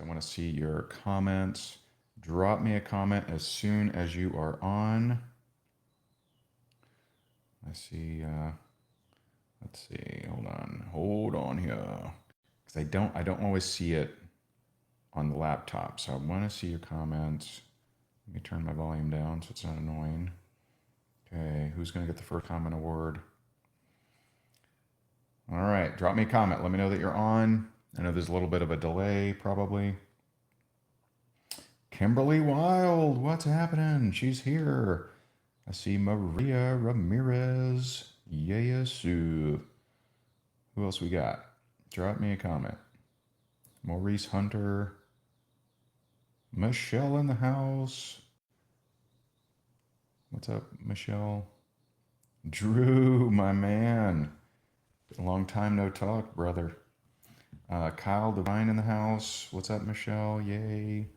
because I want to see your comments. Drop me a comment as soon as you are on. I see. Let's see. Hold on here, because I don't always see it on the laptop. So I want to see your comments. Let me turn my volume down so it's not annoying. Okay, who's going to get the first comment award? All right, drop me a comment. Let me know that you're on. I know there's a little bit of a delay, probably. Kimberly Wild, what's happening? She's here. I see Maria Ramirez. Yesu. Who else we got? Drop me a comment. Maurice Hunter. Michelle in the house. What's up, Michelle? Drew, my man. A long time no talk, brother. Kyle Devine in the house. What's up, Michelle? Yay.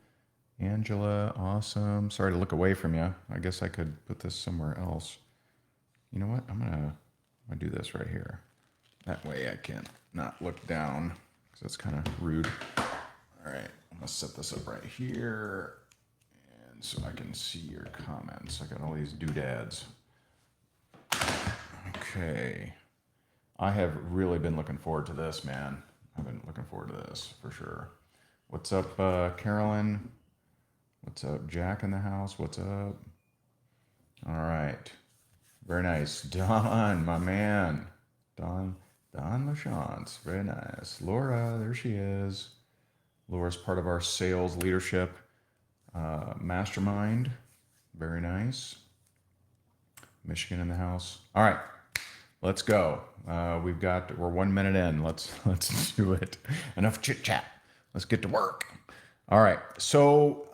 Angela, awesome. Sorry to look away from you. I guess I could put this somewhere else. You know what? I'm gonna do this right here. That way I can not look down, because that's kind of rude. All right, I'm gonna set this up right here, and so I can see your comments. I got all these doodads. Okay. I have really been looking forward to this, man. I've been looking forward to this for sure. What's up, Carolyn? What's up, Jack in the house? What's up? All right. Very nice. Don, my man. Don LaChance. Very nice. Laura, there she is. Laura's part of our sales leadership mastermind. Very nice. Michigan in the house. All right. Let's go. We're 1 minute in. Let's do it. Enough chit chat. Let's get to work. All right. So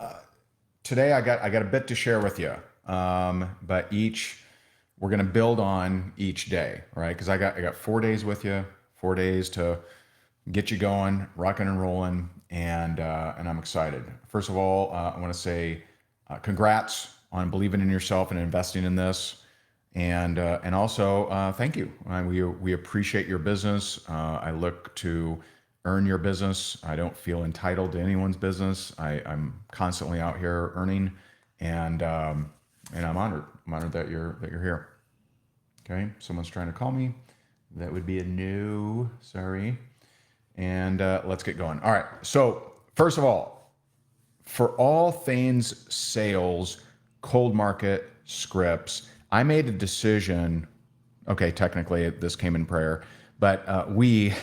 today I got a bit to share with you, but we're gonna build on each day, right? Because I got 4 days with you, 4 days to get you going, rocking and rolling, and I'm excited. First of all, I want to say congrats on believing in yourself and investing in this. And also thank you. We appreciate your business. I look to earn your business. I don't feel entitled to anyone's business. I'm constantly out here earning, and I'm honored. I'm honored that you're here. Okay, someone's trying to call me. That would be a no. Sorry. And let's get going. All right. So first of all, for all things sales, cold market, scripts, I made a decision. Okay, technically this came in prayer, but we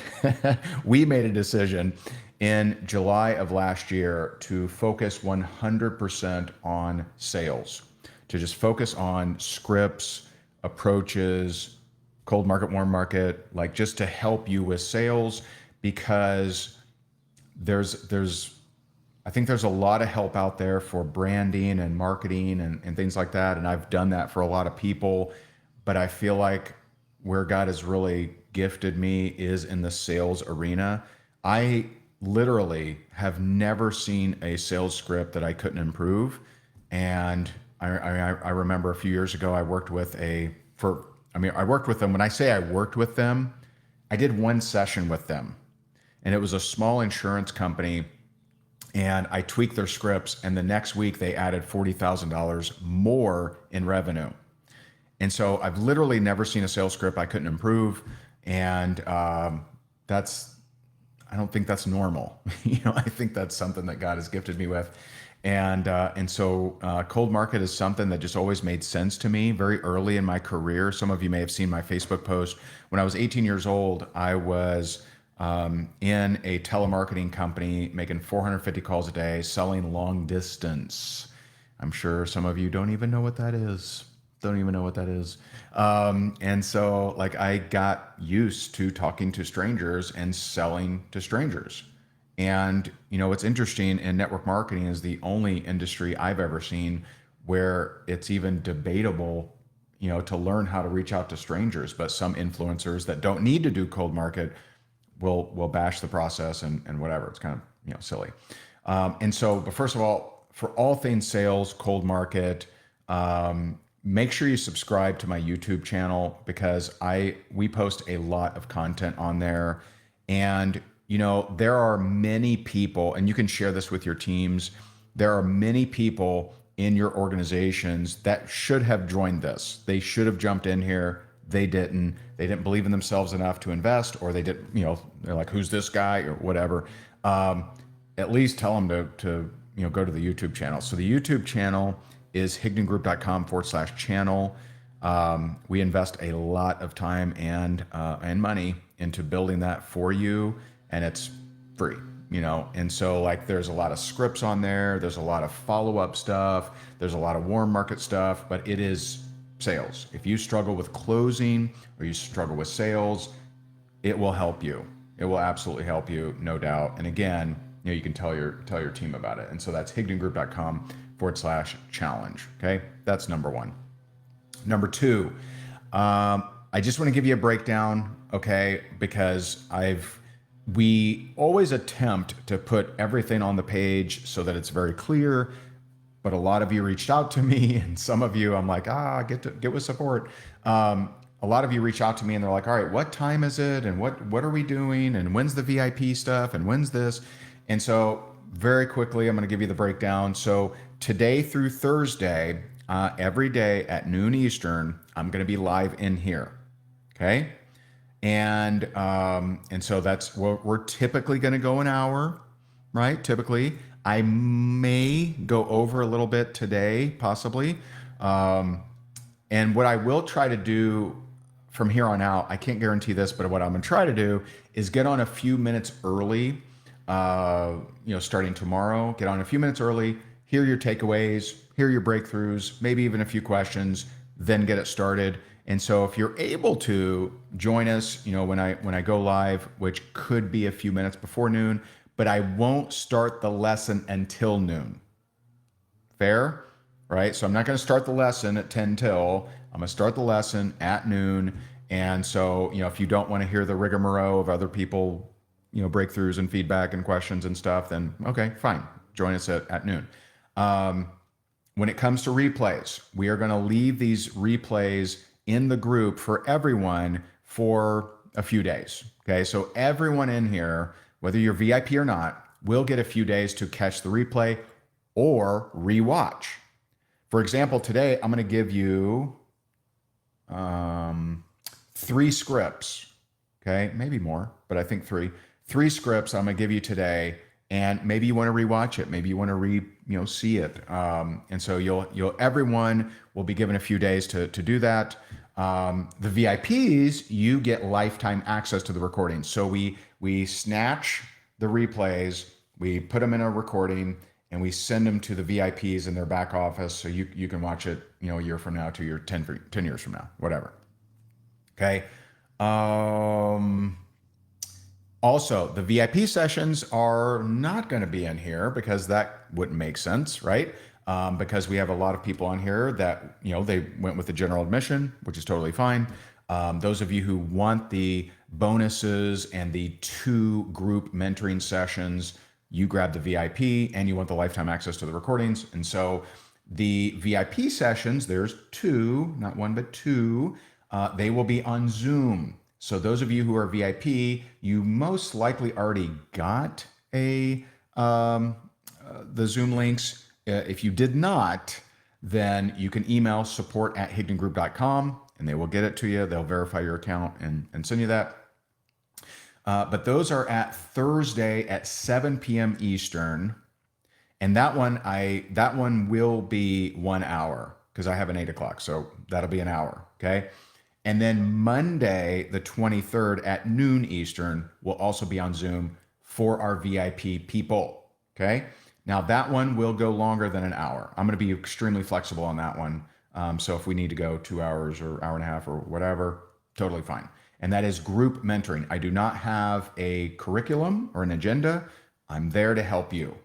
made a decision in July of last year to focus 100% on sales, to just focus on scripts, approaches, cold market, warm market, like just to help you with sales, because I think there's a lot of help out there for branding and marketing and things like that. And I've done that for a lot of people, but I feel like where God has really gifted me is in the sales arena. I literally have never seen a sales script that I couldn't improve. And I remember a few years ago, I worked with them. When I say I worked with them, I did one session with them, and it was a small insurance company. And I tweaked their scripts, and the next week they added $40,000 more in revenue. And so I've literally never seen a sales script I couldn't improve, and I don't think that's normal. I think that's something that God has gifted me with, and so cold market is something that just always made sense to me very early in my career. Some of you may have seen my Facebook post. When I was 18 years old, I was in a telemarketing company, making 450 calls a day, selling long distance. I'm sure some of you don't even know what that is. And so I got used to talking to strangers and selling to strangers. And what's interesting in network marketing is the only industry I've ever seen where it's even debatable, to learn how to reach out to strangers. But some influencers that don't need to do cold market will bash the process and whatever. It's kind of silly. But first of all, for all things sales, cold market, make sure you subscribe to my YouTube channel, because we post a lot of content on there. And you know, there are many people, and you can share this with your teams. There are many people in your organizations that should have joined this. They should have jumped in here. They didn't. They didn't believe in themselves enough to invest, or they didn't, you know, they're like, who's this guy or whatever. At least tell them to, you know, go to the YouTube channel. So the YouTube channel is hignengroup.com/channel. We invest a lot of time and money into building that for you, and it's free, you know. And so like there's a lot of scripts on there, there's a lot of follow-up stuff, there's a lot of warm market stuff, but it is sales. If you struggle with closing or you struggle with sales, it will help you. It will absolutely help you, no doubt. And again, you know, you can tell your team about it. And so that's hignengroup.com/challenge. Okay, that's number one. Number two, I just want to give you a breakdown, okay? Because we always attempt to put everything on the page so that it's very clear. But a lot of you reached out to me, and some of you, I'm like, get with support. A lot of you reach out to me, and they're like, all right, what time is it, and what are we doing, and when's the VIP stuff, and when's this? And so very quickly, I'm going to give you the breakdown. So today through Thursday, every day at noon Eastern, I'm going to be live in here. Okay. And so we're typically going to go an hour, right? Typically I may go over a little bit today, possibly. And what I will try to do from here on out, I can't guarantee this, but what I'm going to try to do is get on a few minutes early, starting tomorrow, get on a few minutes early, hear your takeaways, hear your breakthroughs, maybe even a few questions, then get it started. And so if you're able to join us, when I go live, which could be a few minutes before noon, but I won't start the lesson until noon. Fair? Right? So I'm not going to start the lesson at 10 till. I'm going to start the lesson at noon. And so, if you don't want to hear the rigmarole of other people, breakthroughs and feedback and questions and stuff, then okay, fine. Join us at noon. When it comes to replays, we are going to leave these replays in the group for everyone for a few days. Okay. So everyone in here, whether you're VIP or not, will get a few days to catch the replay or rewatch. For example, today I'm going to give you 3 scripts. Okay. Maybe more, but I think 3 scripts I'm going to give you today. And maybe you want to rewatch it. Maybe you want to see it. And so everyone will be given a few days to do that. The VIPs, you get lifetime access to the recordings. So we snatch the replays, we put them in a recording, and we send them to the VIPs in their back office. So you can watch it, a year from now to your 10 years from now, whatever. Okay. Also, the VIP sessions are not going to be in here because that wouldn't make sense, right? Because we have a lot of people on here that, they went with the general admission, which is totally fine. Those of you who want the bonuses and the 2 group mentoring sessions, you grab the VIP and you want the lifetime access to the recordings. And so the VIP sessions, there's 2, not 1, but 2, they will be on Zoom. So those of you who are VIP, you most likely already got the Zoom links. If you did not, then you can email support@hignengroup.com and they will get it to you. They'll verify your account and send you that. But those are at Thursday at 7 p.m. Eastern. And that one will be 1 hour because I have an 8 o'clock. So that'll be an hour. Okay. And then Monday, the 23rd at noon Eastern will also be on Zoom for our VIP people. Okay. Now that one will go longer than an hour. I'm going to be extremely flexible on that one. So if we need to go 2 hours or hour and a half or whatever, totally fine. And that is group mentoring. I do not have a curriculum or an agenda. I'm there to help you.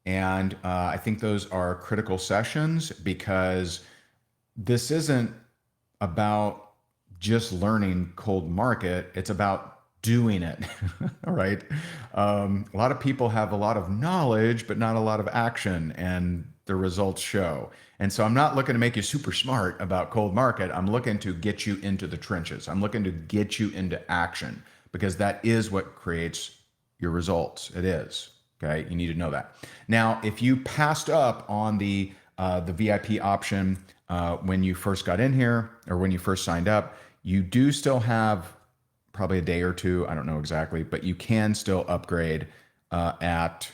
And I think those are critical sessions because this isn't about just learning cold market. It's about doing it. All right. A lot of people have a lot of knowledge, but not a lot of action, and the results show. And so I'm not looking to make you super smart about cold market. I'm looking to get you into the trenches. I'm looking to get you into action because that is what creates your results. It is. Okay, you need to know that. Now, if you passed up on the VIP option when you first got in here or when you first signed up, you do still have probably a day or two. I don't know exactly, but you can still upgrade at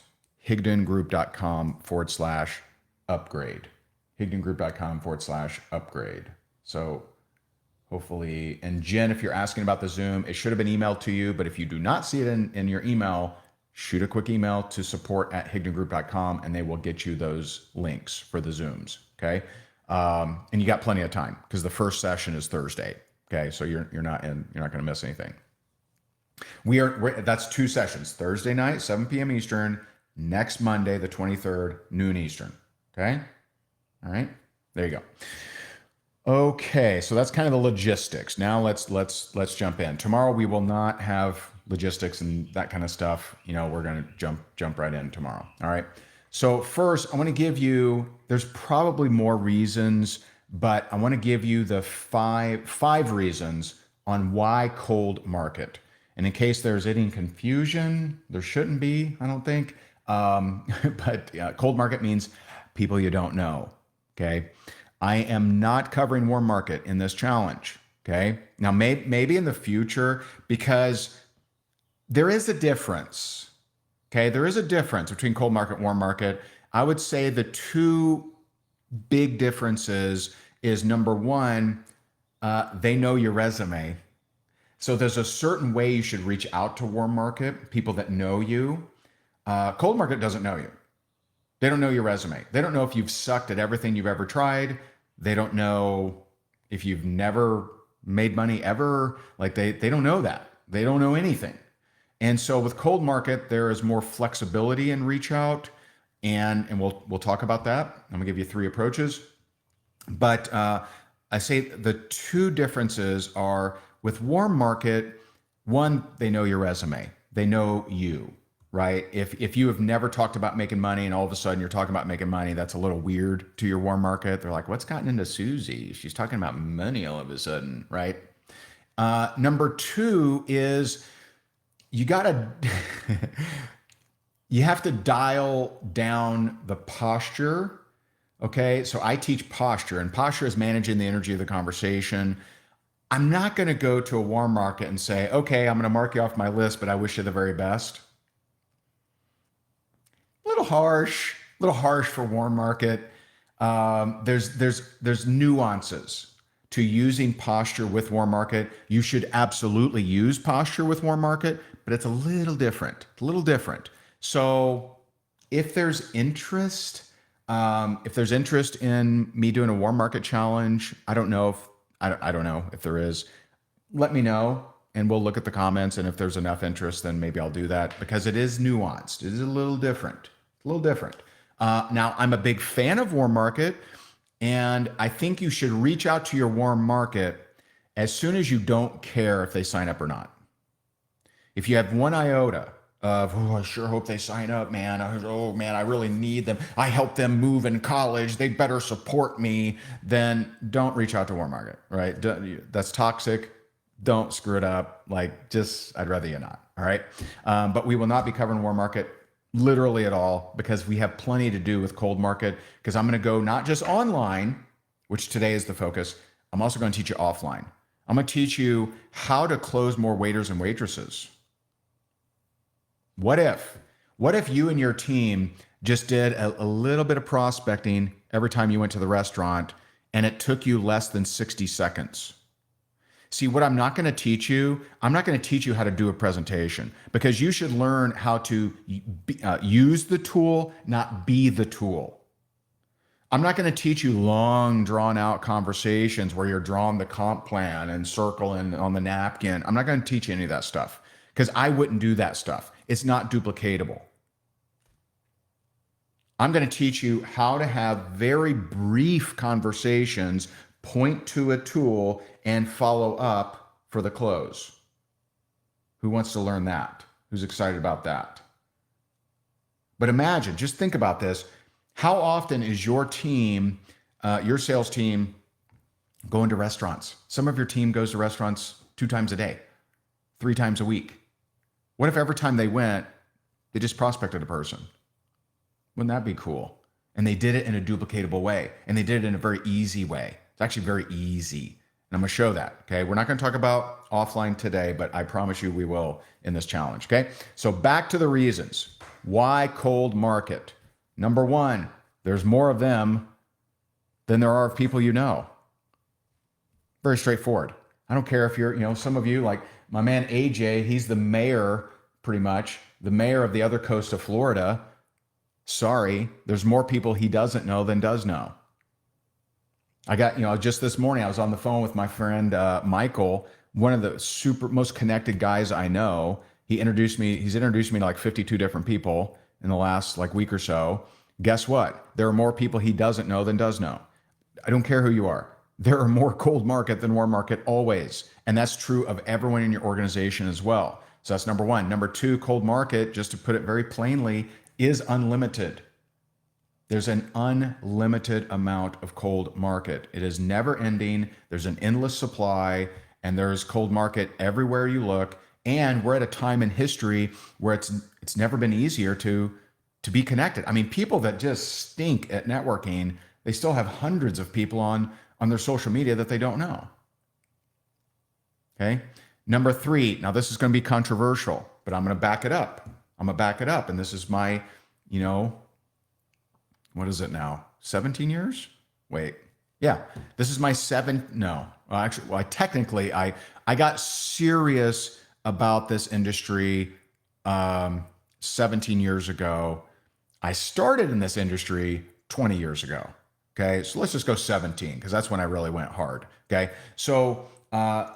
higdongroup.com/upgrade. higdongroup.com/upgrade. So hopefully, and Jen, if you're asking about the Zoom, it should have been emailed to you, but if you do not see it in your email, shoot a quick email to support@higdongroup.com and they will get you those links for the Zooms. Okay. And you got plenty of time because the first session is Thursday. Okay. So you're not going to miss anything. That's 2 sessions, Thursday night, 7 p.m. Eastern, next Monday, the 23rd, noon Eastern. Okay. All right. There you go. Okay. So that's kind of the logistics. Now let's jump in. Tomorrow we will not have logistics and that kind of stuff. We're going to jump right in tomorrow. All right. So first I want to give you, there's probably more reasons, but I want to give you the five reasons on why cold market. And in case there's any confusion, there shouldn't be, I don't think. But cold market means people you don't know. Okay. I am not covering warm market in this challenge. Okay. Now maybe in the future, because there is a difference. Okay. There is a difference between cold market and warm market. I would say the 2 big differences is number 1, they know your resume. So there's a certain way you should reach out to warm market, people that know you. Cold market doesn't know you. They don't know your resume. They don't know if you've sucked at everything you've ever tried. They don't know if you've never made money ever. Like they don't know that. They don't know anything. And so with cold market, there is more flexibility in reach out, and we'll talk about that. I'm gonna give you 3 approaches. But I say the 2 differences are with warm market, 1, they know your resume. They know you, right? If you have never talked about making money and all of a sudden you're talking about making money, that's a little weird to your warm market. They're like, what's gotten into Susie? She's talking about money all of a sudden, right? Number 2 is you have to dial down the posture. Okay. So I teach posture, and posture is managing the energy of the conversation. I'm not going to go to a warm market and say, okay, I'm going to mark you off my list, but I wish you the very best. A little harsh for warm market. There's nuances to using posture with warm market. You should absolutely use posture with warm market, but it's a little different. So if there's interest in me doing a warm market challenge, I don't know if there is, let me know and we'll look at the comments. And if there's enough interest, then maybe I'll do that, because it is nuanced. It is a little different. Now I'm a big fan of warm market, and I think you should reach out to your warm market as soon as you don't care if they sign up or not. If you have 1 iota of, oh, I sure hope they sign up, man. Oh man, I really need them. I helped them move in college. They better support me. Then don't reach out to warm market, right? That's toxic. Don't screw it up. I'd rather you not. All right. But we will not be covering warm market literally at all, because we have plenty to do with cold market, because I'm going to go not just online, which today is the focus. I'm also going to teach you offline. I'm going to teach you how to close more waiters and waitresses. What if you and your team just did a little bit of prospecting every time you went to the restaurant, and it took you less than 60 seconds? See, what I'm not going to teach you how to do a presentation, because you should learn how to use the tool, not be the tool. I'm not going to teach you long, drawn out conversations where you're drawing the comp plan and circling on the napkin. I'm not going to teach you any of that stuff, because I wouldn't do that stuff. It's not duplicatable. I'm going to teach you how to have very brief conversations, point to a tool, and follow up for the close. Who wants to learn that? Who's excited about that? But imagine, just think about this. How often is your team, your sales team, going to restaurants? Some of your team goes to restaurants 2 times a day, 3 times a week. What if every time they went, They just prospected a person. Wouldn't that be cool? And they did it in a duplicatable way. And they did it in a very easy way. It's actually very easy. And I'm going to show that. Okay. We're not going to talk about offline today, but I promise you we will in this challenge. Okay. So back to the reasons. Why cold market? Number one, there's more of them than there are of people you know. Very straightforward. I don't care if you're, some of you, like my man AJ, he's the mayor, pretty much, the mayor of the other coast of Florida. Sorry, there's more people he doesn't know than does know. I got, just this morning, I was on the phone with my friend Michael, one of the most connected guys I know. He's introduced me to like 52 different people in the last like week or so. Guess what? There are more people he doesn't know than does know. I don't care who you are. There are more cold market than warm market always. And that's true of everyone in your organization as well. So that's number one. Number two, cold market, just to put it very plainly, is unlimited. There's an unlimited amount of cold market. It is never ending. There's an endless supply, and there's cold market everywhere you look. And we're at a time in history where it's never been easier to be connected. I mean, people that just stink at networking, they still have hundreds of people on their social media that they don't know. Okay. Number three, now this is going to be controversial, but I'm going to back it up. And this is my, what is it now? 17 years? Wait. Yeah. This is my technically, I got serious about this industry 17 years ago. I started in this industry 20 years ago. Okay. So let's just go 17 because that's when I really went hard. Okay. So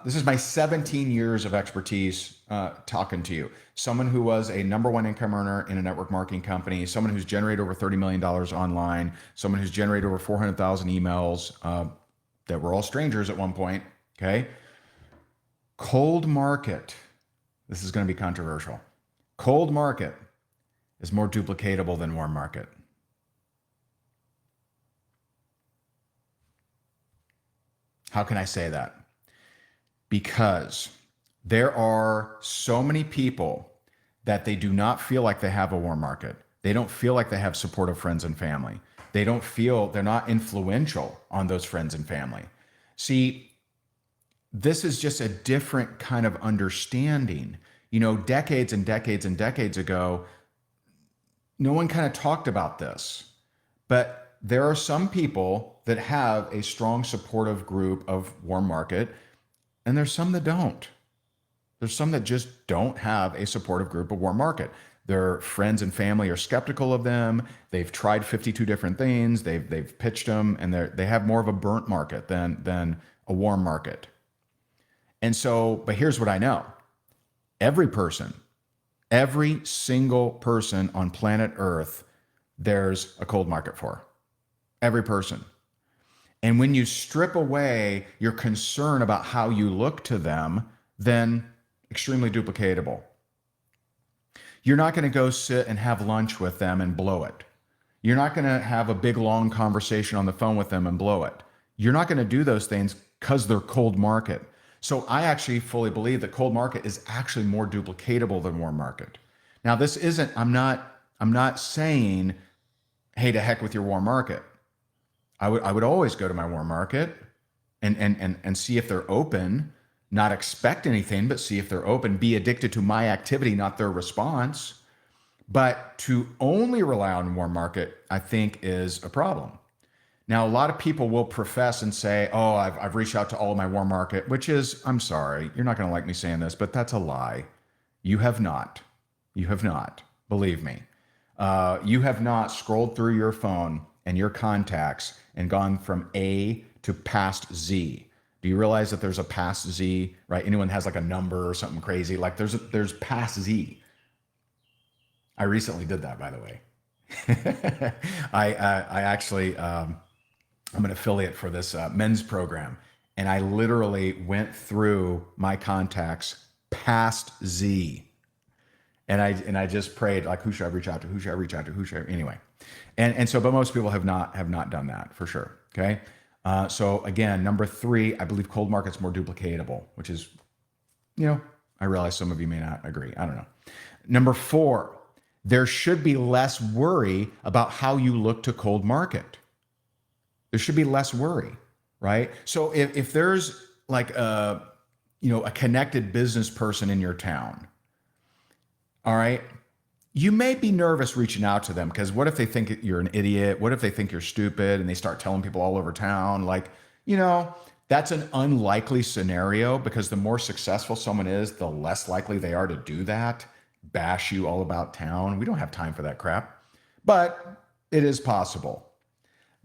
this is my 17 years of expertise talking to you. Someone who was a number one income earner in a network marketing company, someone who's generated over $30 million online, someone who's generated over 400,000 emails that were all strangers at one point. Okay. Cold market. This is going to be controversial. Cold market is more duplicatable than warm market. How can I say that? Because there are so many people that they do not feel like they have a warm market. They don't feel like they have supportive friends and family. They don't feel they're not influential on those friends and family. See, this is just a different kind of understanding. Decades and decades and decades ago, no one kind of talked about this. But there are some people that have a strong supportive group of warm market, and there's some that don't. There's some that just don't have a supportive group of warm market. Their friends and family are skeptical of them. They've tried 52 different things. They've pitched them, and they have more of a burnt market than a warm market. And so, but here's what I know. Every single person on planet Earth, there's a cold market for. Every person. And when you strip away your concern about how you look to them, then extremely duplicatable. You're not going to go sit and have lunch with them and blow it. You're not going to have a big, long conversation on the phone with them and blow it. You're not going to do those things because they're cold market. So I actually fully believe that cold market is actually more duplicatable than warm market. Now, this isn't, I'm not saying, hey, to heck with your warm market. I would always go to my warm market and see if they're open, not expect anything, but see if they're open, be addicted to my activity, not their response. But to only rely on warm market, I think is a problem. Now, a lot of people will profess and say, oh, I've reached out to all of my warm market, which is, I'm sorry, you're not going to like me saying this, but that's a lie. You have not. You have not. Believe me. You have not scrolled through your phone and your contacts and gone from A to past Z. Do you realize that there's a past Z, right? Anyone has like a number or something crazy, like there's past Z. I recently did that, by the way. I actually, I'm an affiliate for this men's program, and I literally went through my contacts past Z. And I just prayed, like, who should I reach out to? Who should I reach out to? Who should I, anyway. And so, but most people have not done that for sure. Okay. So again, number three, I believe cold market's more duplicatable, which is, I realize some of you may not agree. I don't know. Number four, there should be less worry about how you look to cold market. There should be less worry, right? So if there's like a connected business person in your town, all right, you may be nervous reaching out to them because what if they think you're an idiot? What if they think you're stupid and they start telling people all over town? Like, that's an unlikely scenario because the more successful someone is, the less likely they are to do that, bash you all about town. We don't have time for that crap, but it is possible.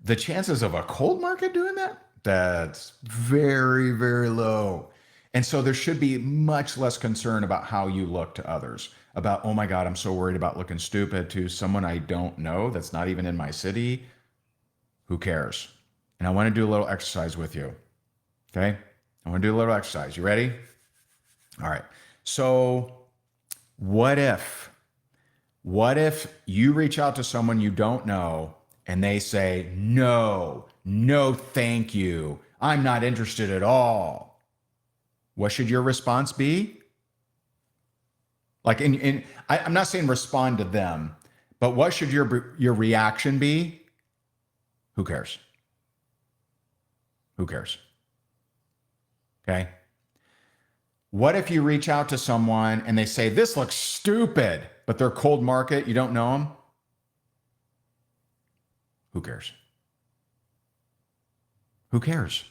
The chances of a cold market doing that, that's very, very low. And so there should be much less concern about how you look to others. About, oh my God, I'm so worried about looking stupid to someone I don't know that's not even in my city. Who cares? And I want to do a little exercise with you. Okay? I want to do a little exercise. You ready? All right. So what if you reach out to someone you don't know and they say, no, thank you. I'm not interested at all. What should your response be? Like, I'm not saying respond to them, but what should your reaction be? Who cares? Who cares? Okay. What if you reach out to someone and they say, this looks stupid, but they're cold market, you don't know them? Who cares? Who cares?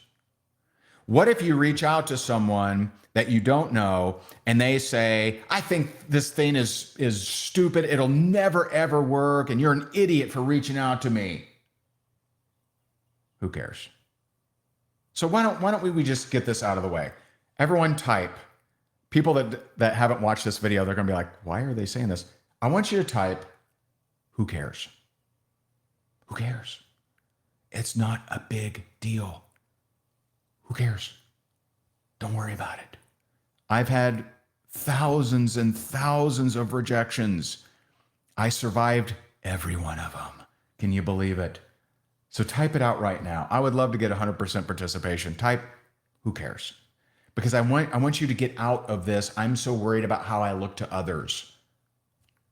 What if you reach out to someone that you don't know and they say, I think this thing is stupid. It'll never, ever work. And you're an idiot for reaching out to me. Who cares? So why don't we just get this out of the way? Everyone type. People that haven't watched this video, they're going to be like, why are they saying this? I want you to type, who cares? Who cares? It's not a big deal. Who cares? Don't worry about it. I've had thousands and thousands of rejections. I survived every one of them. Can you believe it? So type it out right now. I would love to get 100% participation. Type, who cares? Because I want you to get out of this. I'm so worried about how I look to others.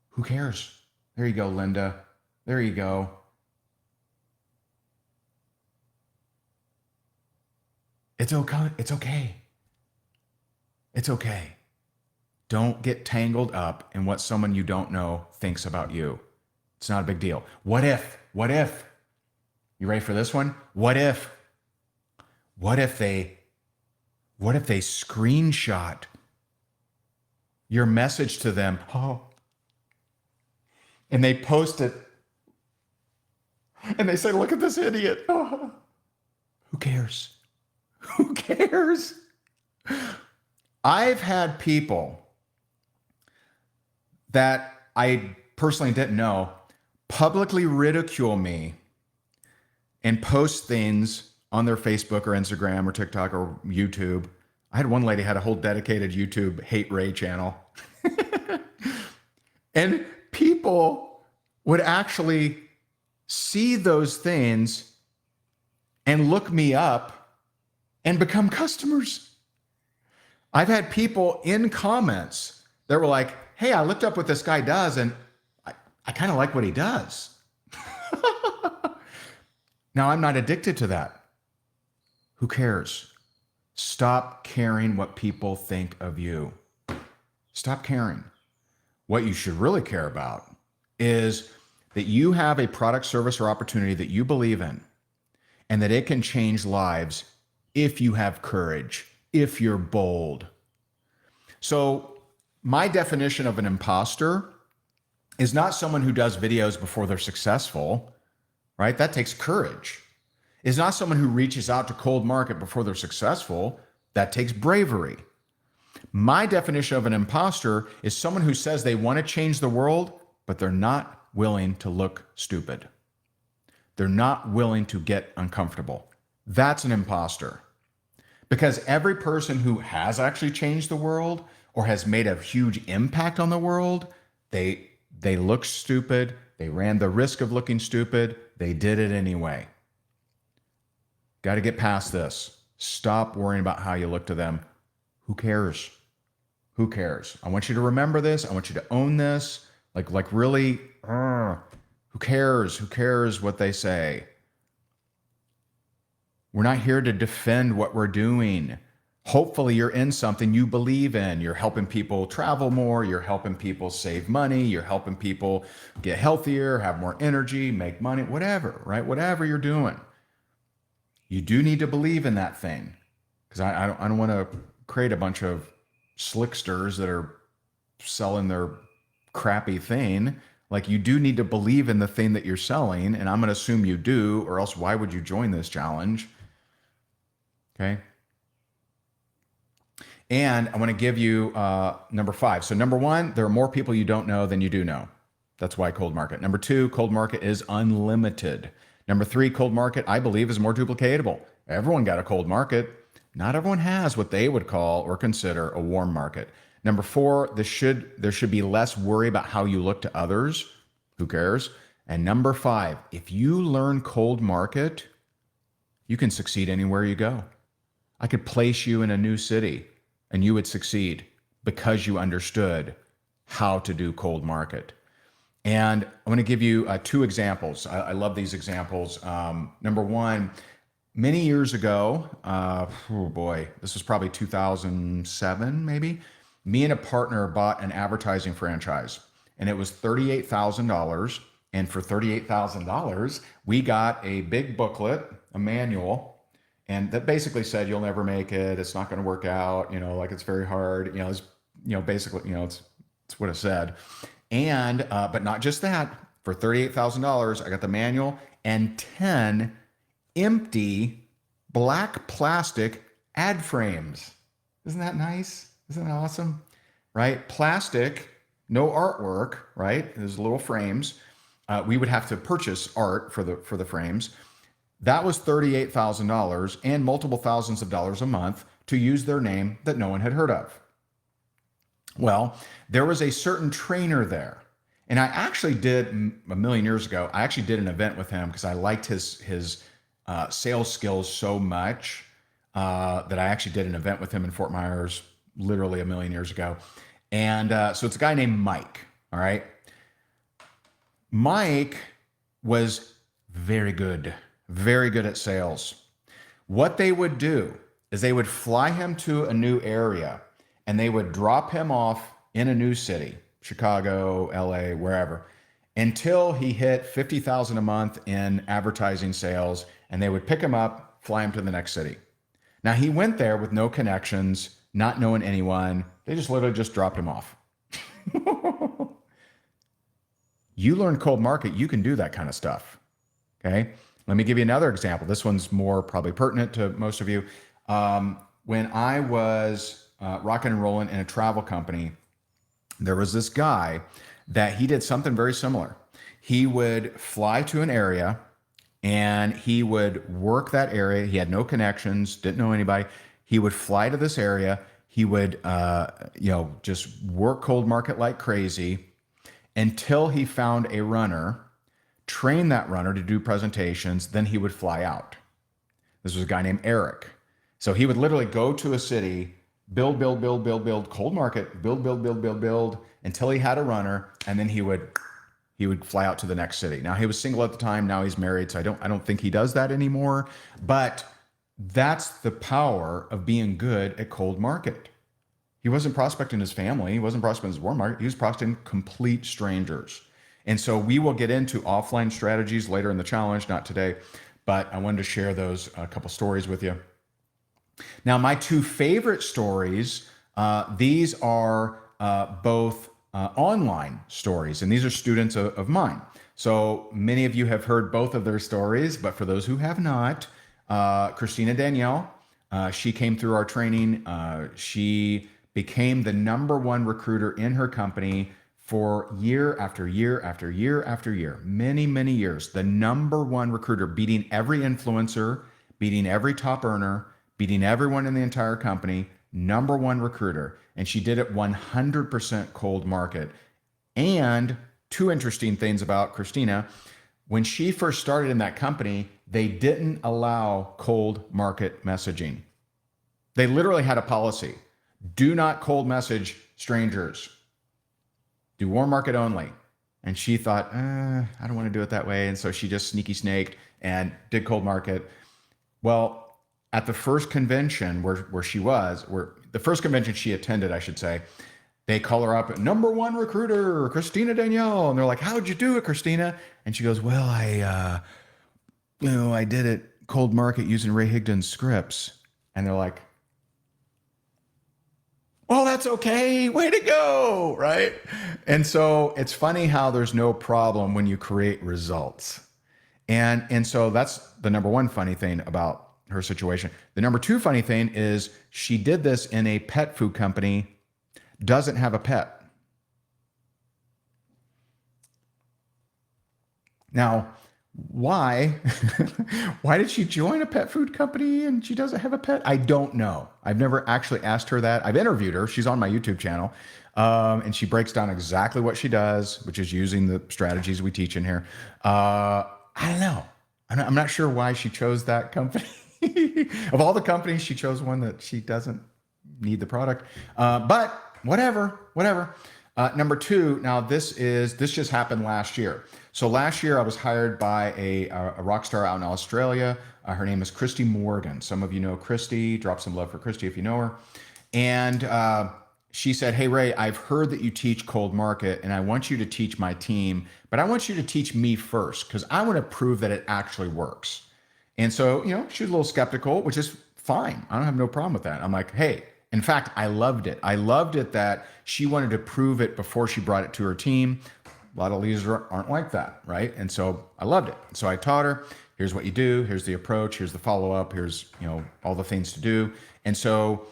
Who cares? There you go, Linda. There you go. It's okay. It's okay. It's okay. Don't get tangled up in what someone you don't know thinks about you. It's not a big deal. What if? You ready for this one? What if they screenshot your message to them, and they post it, and they say, look at this idiot. Oh, who cares? Who cares? I've had people that I personally didn't know publicly ridicule me and post things on their Facebook or Instagram or TikTok or YouTube. I had one lady had a whole dedicated YouTube hate Ray channel. And people would actually see those things and look me up and become customers. I've had people in comments that were like, hey, I looked up what this guy does and I kind of like what he does. Now, I'm not addicted to that. Who cares? Stop caring what people think of you. Stop caring. What you should really care about is that you have a product, service, or opportunity that you believe in and that it can change lives if you have courage, if you're bold. So my definition of an imposter is not someone who does videos before they're successful, right? That takes courage. Is not someone who reaches out to cold market before they're successful. That takes bravery. My definition of an imposter is someone who says they want to change the world, but they're not willing to look stupid. They're not willing to get uncomfortable. That's an imposter. Because every person who has actually changed the world or has made a huge impact on the world, they look stupid. They ran the risk of looking stupid. They did it anyway. Got to get past this. Stop worrying about how you look to them. Who cares? Who cares? I want you to remember this. I want you to own this. Like really, who cares? Who cares what they say? We're not here to defend what we're doing. Hopefully, you're in something you believe in. You're helping people travel more. You're helping people save money. You're helping people get healthier, have more energy, make money, whatever, right? Whatever you're doing. You do need to believe in that thing, because I don't want to create a bunch of slicksters that are selling their crappy thing. Like, you do need to believe in the thing that you're selling, and I'm going to assume you do, or else why would you join this challenge? Okay. And I want to give you number 5. So number 1, there are more people you don't know than you do know. That's why cold market. Number 2, cold market is unlimited. Number 3, cold market, I believe, is more duplicatable. Everyone got a cold market. Not everyone has what they would call or consider a warm market. Number 4, there should be less worry about how you look to others. Who cares? And number 5, if you learn cold market, you can succeed anywhere you go. I could place you in a new city and you would succeed because you understood how to do cold market. And I'm going to give you 2 examples. I love these examples. Number 1, many years ago, this was probably 2007, maybe. Me and a partner bought an advertising franchise, and it was $38,000. And for $38,000, we got a big booklet, a manual, and that basically said, you'll never make it. It's not going to work out. Like, it's very hard. It's, basically, it's what it said. And, but not just that, for $38,000, I got the manual and 10 empty black plastic ad frames. Isn't that nice? Isn't that awesome? Right? Plastic, no artwork, right? There's little frames. We would have to purchase art for the frames. That was $38,000 and multiple thousands of dollars a month to use their name that no one had heard of. Well, there was a certain trainer there. And I actually did, a million years ago, I actually did an event with him because I liked his sales skills so much that I actually did an event with him in Fort Myers literally a million years ago. And so it's a guy named Mike, all right? Mike was very good at sales. What they would do is they would fly him to a new area and they would drop him off in a new city, Chicago, LA, wherever, until he hit $50,000 a month in advertising sales, and they would pick him up, fly him to the next city. Now, he went there with no connections, not knowing anyone. They just literally just dropped him off. You learn cold market, you can do that kind of stuff. Okay. Let me give you another example. This one's more probably pertinent to most of you. When I was rocking and rolling in a travel company, there was this guy that he did something very similar. He would fly to an area and he would work that area. He had no connections, didn't know anybody. He would fly to this area. He would, just work cold market like crazy until he found a runner, train that runner to do presentations. Then he would fly out. This was a guy named Eric. So he would literally go to a city, build, cold market, build until he had a runner, and then he would fly out to the next city. Now, he was single at the time. Now he's married, so I don't think he does that anymore. But that's the power of being good at cold market. He wasn't prospecting his family. He wasn't prospecting his warm market. He was prospecting complete strangers. And so we will get into offline strategies later in the challenge, not today, but I wanted to share those a couple stories with you. Now, my 2 favorite stories, these are both online stories, and these are students of mine. So many of you have heard both of their stories, but for those who have not, Christina Danielle, she came through our training. She became the #1 recruiter in her company for year after year after year after year, many years. The #1 recruiter, beating every influencer, beating every top earner, beating everyone in the entire company, #1 recruiter. And she did it 100% cold market. And 2 interesting things about Christina. When she first started in that company, they didn't allow cold market messaging. They literally had a policy. Do not cold message strangers. Do warm market only. And she thought, I don't want to do it that way. And so she just sneaky snaked and did cold market. Well, at the first convention where she was, where the first convention she attended, I should say, they call her up, number one recruiter, Christina Danielle. And they're like, how'd you do it, Christina? And she goes, well, I did it cold market using Ray Higdon's scripts. And they're like, oh, that's okay. Way to go. Right. And so it's funny how there's no problem when you create results. And so that's the number one funny thing about her situation. The number two funny thing is she did this in a pet food company, doesn't have a pet. Now, why? Why did she join a pet food company and she doesn't have a pet? I don't know. I've never actually asked her that. I've interviewed her. She's on my YouTube channel. And she breaks down exactly what she does, which is using the strategies we teach in here. I don't know. I'm not sure why she chose that company. Of all the companies, she chose one that she doesn't need the product. But whatever. Number two, now this just happened last year. So last year I was hired by a rock star out in Australia. Her name is Christy Morgan. Some of you know Christy. Drop some love for Christy if you know her. And she said, hey, Ray, I've heard that you teach cold market and I want you to teach my team, but I want you to teach me first because I want to prove that it actually works. And so, she was a little skeptical, which is fine. I don't have no problem with that. I'm like, hey, in fact, I loved it. I loved it that she wanted to prove it before she brought it to her team. A lot of leaders aren't like that, right? And so I loved it. So I taught her, here's what you do, here's the approach, here's the follow-up, here's, all the things to do. And so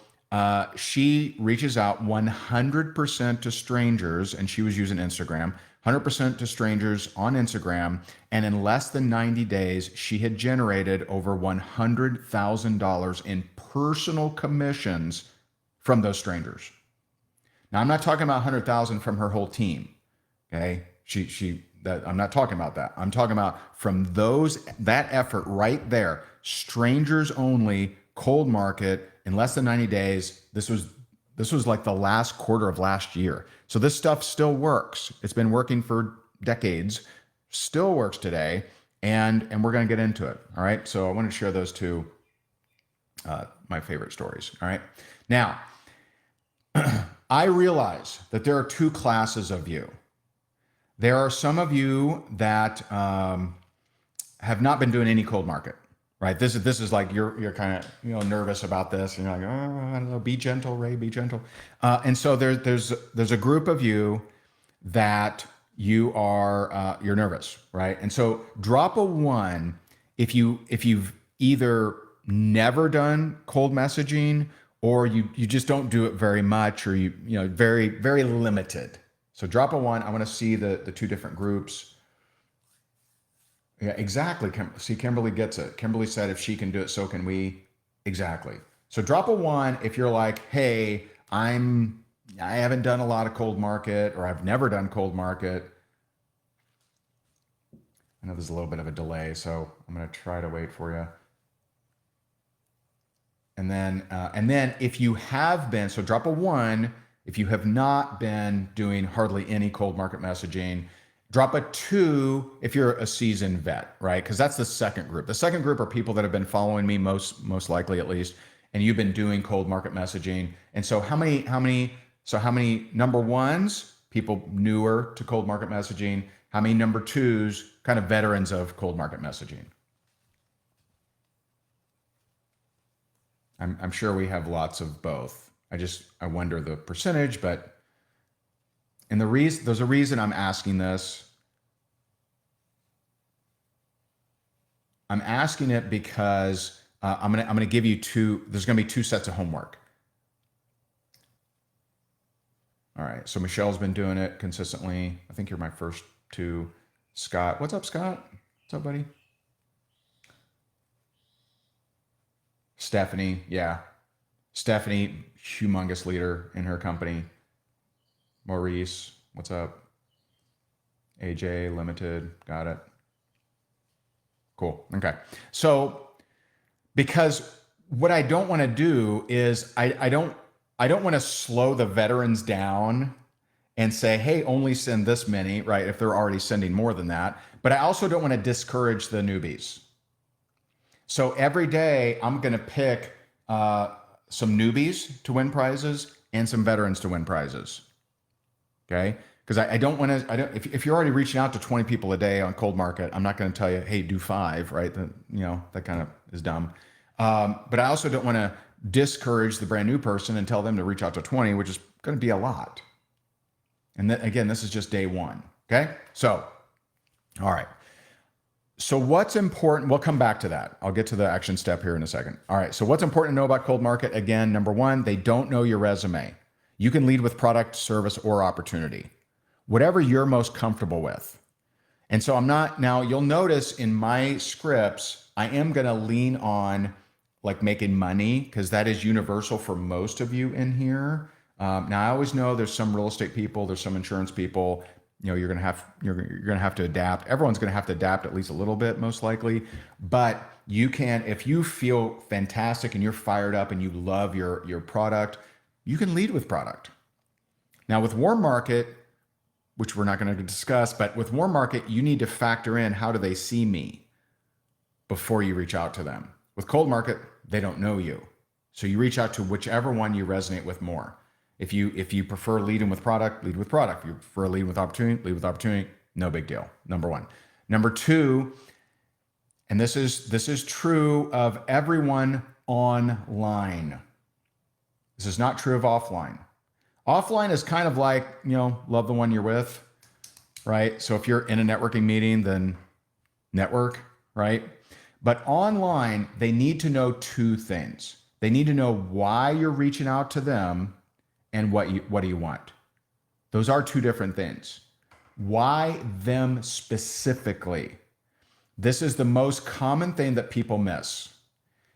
she reaches out 100% to strangers, and she was using Instagram, 100% to strangers on Instagram. And in less than 90 days, she had generated over $100,000 in personal commissions from those strangers. Now, I'm not talking about 100,000 from her whole team. Okay. I'm not talking about that. I'm talking about from that effort right there, strangers only, cold market in less than 90 days. This was like the last quarter of last year. So this stuff still works. It's been working for decades, still works today. And we're going to get into it. All right. So I want to share those two, my favorite stories. All right. Now, I realize that there are two classes of you. There are some of you that have not been doing any cold market, right? This is like you're kind of nervous about this, and you're like, oh, I don't know, be gentle, Ray, be gentle. And so there's a group of you that you're nervous, right? And so drop a 1 if you've either never done cold messaging or you just don't do it very much, or very, very limited. So drop a 1. I want to see the two different groups. Yeah, exactly. See, Kimberly gets it. Kimberly said, if she can do it, so can we. Exactly. So drop a 1 if you're like, hey, I haven't done a lot of cold market, or I've never done cold market. I know there's a little bit of a delay, so I'm going to try to wait for you. And then if you have been, so drop a 1 if you have not been doing hardly any cold market messaging. Drop a 2 if you're a seasoned vet, right? Because that's the second group. The second group are people that have been following me most likely at least, and you've been doing cold market messaging. And so how many number 1s, people newer to cold market messaging? How many number 2s, kind of veterans of cold market messaging? I'm sure we have lots of both. I wonder the percentage, but there's a reason I'm asking this. I'm asking it because I'm gonna give you there's gonna be 2 sets of homework. All right, so Michelle's been doing it consistently. I think you're my first 2. Scott, what's up, Scott? What's up, buddy? Stephanie, yeah. Stephanie, humongous leader in her company. Maurice, what's up? AJ, limited, got it. Cool, okay. So, because what I don't want to do is I don't want to slow the veterans down and say, hey, only send this many, right? If they're already sending more than that. But I also don't want to discourage the newbies. So every day I'm going to pick some newbies to win prizes and some veterans to win prizes. Okay. Because I don't want to, if you're already reaching out to 20 people a day on cold market, I'm not going to tell you, hey, do 5, right? That kind of is dumb. But I also don't want to discourage the brand new person and tell them to reach out to 20, which is going to be a lot. And then, again, this is just day 1. Okay. So, all right. So what's important? We'll come back to that. I'll get to the action step here in a second. All right. So what's important to know about cold market? Again, number 1, they don't know your resume. You can lead with product, service, or opportunity, whatever you're most comfortable with. And so now you'll notice in my scripts, I am going to lean on like making money because that is universal for most of you in here. Now I always know there's some real estate people, there's some insurance people. You're gonna have to adapt. Everyone's gonna have to adapt at least a little bit, most likely. But you can, if you feel fantastic and you're fired up and you love your product, you can lead with product. Now with warm market, which we're not going to discuss, but with warm market, you need to factor in how do they see me before you reach out to them. With cold market, they don't know you. So you reach out to whichever one you resonate with more. If you prefer leading with product, lead with product. If you prefer leading with opportunity, lead with opportunity. No big deal. Number 1. Number 2, and this is true of everyone online. This is not true of offline. Offline is kind of like, love the one you're with, right? So if you're in a networking meeting, then network, right? But online, they need to know 2 things. They need to know why you're reaching out to them and what do you want. Those are 2 different things. Why them specifically? This is the most common thing that people miss.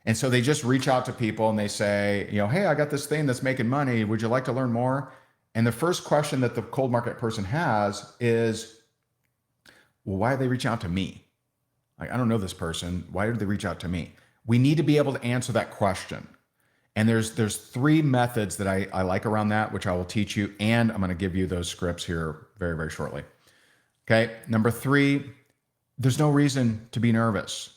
And so they just reach out to people and they say, hey, I got this thing that's making money. Would you like to learn more? And the first question that the cold market person has is, well, why are they reaching out to me? Like, I don't know this person. Why did they reach out to me? We need to be able to answer that question. And there's 3 methods that I like around that, which I will teach you. And I'm going to give you those scripts here very, very shortly. Okay. Number 3, there's no reason to be nervous.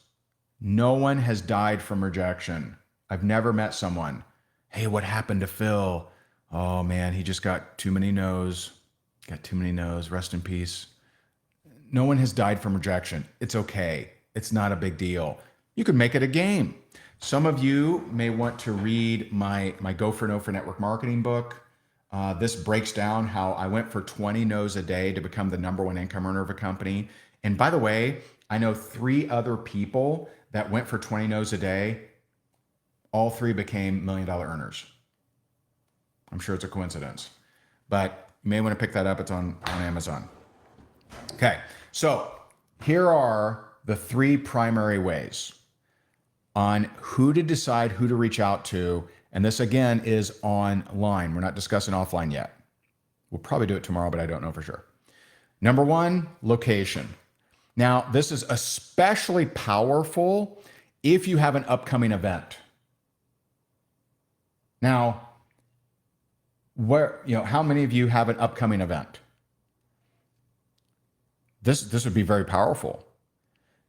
No one has died from rejection. I've never met someone, hey, what happened to Phil? Oh man, he just got too many no's. Got too many no's. Rest in peace. No one has died from rejection. It's okay. It's not a big deal. You can make it a game. Some of you may want to read my Go for No for Network Marketing book. This breaks down how I went for 20 no's a day to become the number 1 income earner of a company. And by the way, I know 3 other people that went for 20 no's a day. All 3 became $1 million earners. I'm sure it's a coincidence, but you may want to pick that up. It's on Amazon. Okay, so here are the 3 primary ways on who to decide who to reach out to. And this again is online. We're not discussing offline yet. We'll probably do it tomorrow, but I don't know for sure. Number 1, location. Now, this is especially powerful if you have an upcoming event. Now, how many of you have an upcoming event? This would be very powerful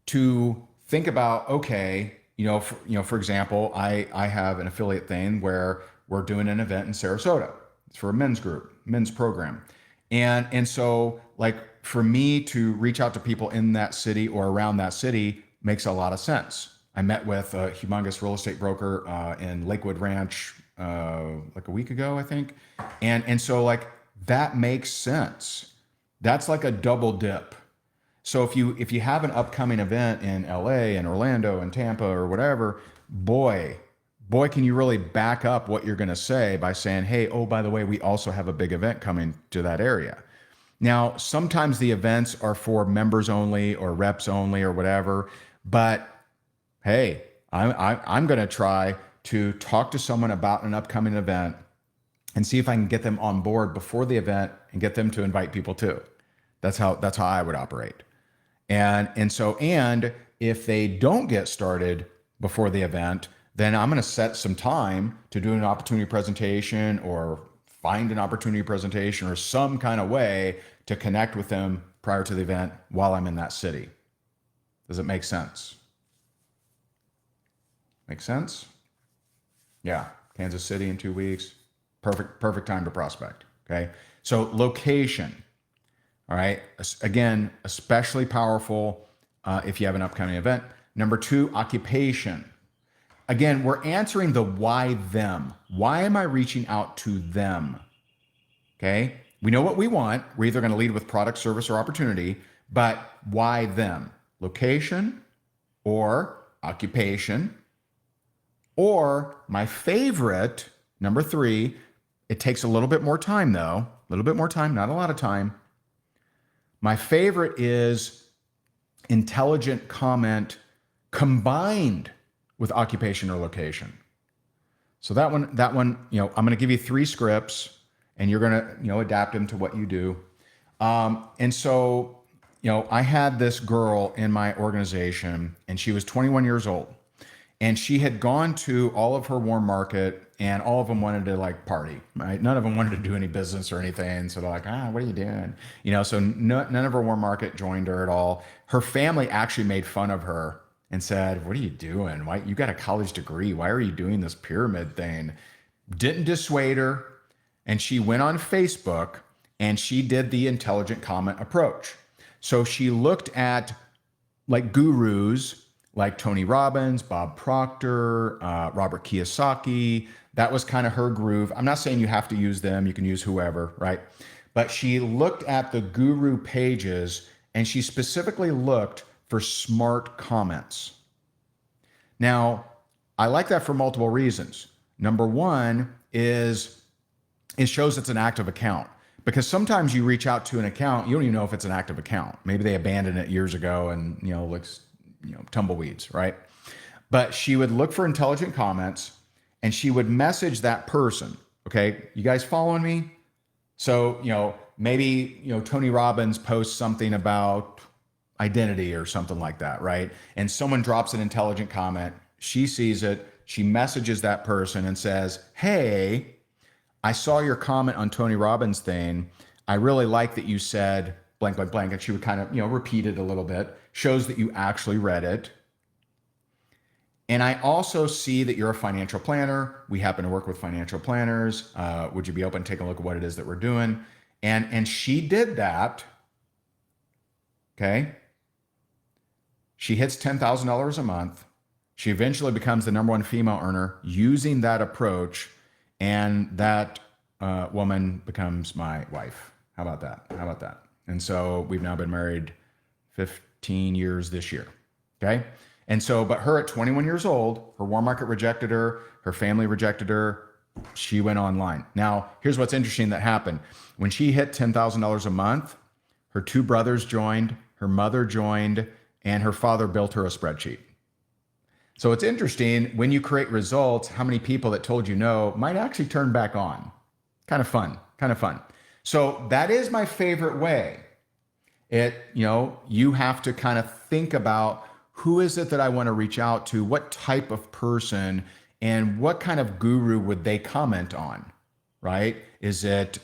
to think about. Okay, for example, I have an affiliate thing where we're doing an event in Sarasota. It's for a men's program, and so like for me to reach out to people in that city or around that city makes a lot of sense. I met with a humongous real estate broker in Lakewood Ranch like a week ago, I think, and so like that makes sense. That's like a double dip. So if you have an upcoming event in LA and Orlando and Tampa or whatever, boy, can you really back up what you're going to say by saying, hey, oh, by the way, we also have a big event coming to that area. Now, sometimes the events are for members only or reps only or whatever, but hey, I'm going to try to talk to someone about an upcoming event and see if I can get them on board before the event and get them to invite people too. That's how I would operate. And if they don't get started before the event, then I'm going to set some time to do an opportunity presentation or find an opportunity presentation or some kind of way to connect with them prior to the event while I'm in that city. Does it make sense? Make sense? Yeah, Kansas City in 2 weeks. Perfect time to prospect. Okay. So location. All right. Again, especially powerful if you have an upcoming event. Number 2, occupation. Again, we're answering the why them. Why am I reaching out to them? Okay. We know what we want. We're either going to lead with product, service, or opportunity, but why them? Location or occupation. Or my favorite, number 3, it takes a little bit more time though, a little bit more time, not a lot of time. My favorite is intelligent comment combined with occupation or location. So that one, I'm going to give you 3 scripts and you're going to, adapt them to what you do. And so, I had this girl in my organization and she was 21 years old. And she had gone to all of her warm market and all of them wanted to like party, right? None of them wanted to do any business or anything. So they're like, what are you doing? So none of her warm market joined her at all. Her family actually made fun of her and said, what are you doing? Why, you got a college degree. Why are you doing this pyramid thing? Didn't dissuade her. And she went on Facebook and she did the intelligent comment approach. So she looked at like gurus, like Tony Robbins, Bob Proctor, Robert Kiyosaki. That was kind of her groove. I'm not saying you have to use them. You can use whoever, right? But she looked at the guru pages and she specifically looked for smart comments. Now, I like that for multiple reasons. Number 1 is it shows it's an active account. Because sometimes you reach out to an account, you don't even know if it's an active account. Maybe they abandoned it years ago and, looks tumbleweeds, right? But she would look for intelligent comments and she would message that person. Okay. You guys following me? So, maybe, Tony Robbins posts something about identity or something like that, right? And someone drops an intelligent comment. She sees it. She messages that person and says, hey, I saw your comment on Tony Robbins thing. I really like that you said blank, blank, blank. And she would kind of, repeat it a little bit. Shows that you actually read it. And I also see that you're a financial planner. We happen to work with financial planners. Would you be open to taking a look at what it is that we're doing? And she did that. Okay. She hits $10,000 a month. She eventually becomes the #1 female earner using that approach. And that woman becomes my wife. How about that? And so we've now been married 15 years this year. Okay. And so, but her at 21 years old, her warm market rejected her. Her family rejected her. She went online. Now, here's what's interesting that happened. When she hit $10,000 a month, her 2 brothers joined, her mother joined, and her father built her a spreadsheet. So it's interesting when you create results, how many people that told you no might actually turn back on. Kind of fun. So that is my favorite way. You have to kind of think about who is it that I want to reach out to? What type of person and what kind of guru would they comment on, right? Is it,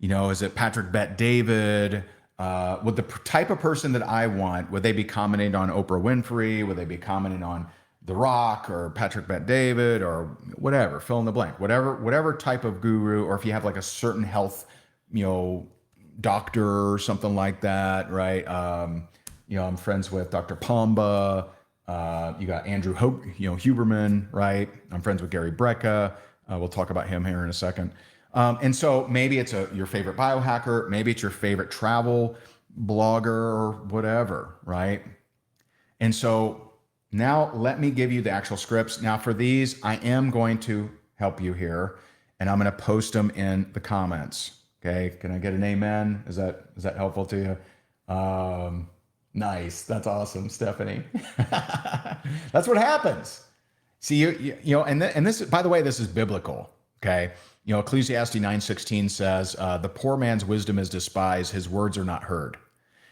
is it Patrick Bet-David? Would the type of person that I want, would they be commenting on Oprah Winfrey? Would they be commenting on The Rock or Patrick Bet-David or whatever, fill in the blank, whatever type of guru, or if you have like a certain health, doctor or something like that, right? I'm friends with Dr. Pamba. You got Andrew Huberman, right? I'm friends with Gary Brecka. We'll talk about him here in a second. And so maybe it's your favorite biohacker, maybe it's your favorite travel blogger or whatever, right? And so now let me give you the actual scripts. Now for these, I am going to help you here and I'm going to post them in the comments. Okay. Can I get an amen? Is that helpful to you? Nice. That's awesome, Stephanie. That's what happens. See, and this, by the way, this is biblical. Okay. Ecclesiastes 9:16 says, the poor man's wisdom is despised. His words are not heard.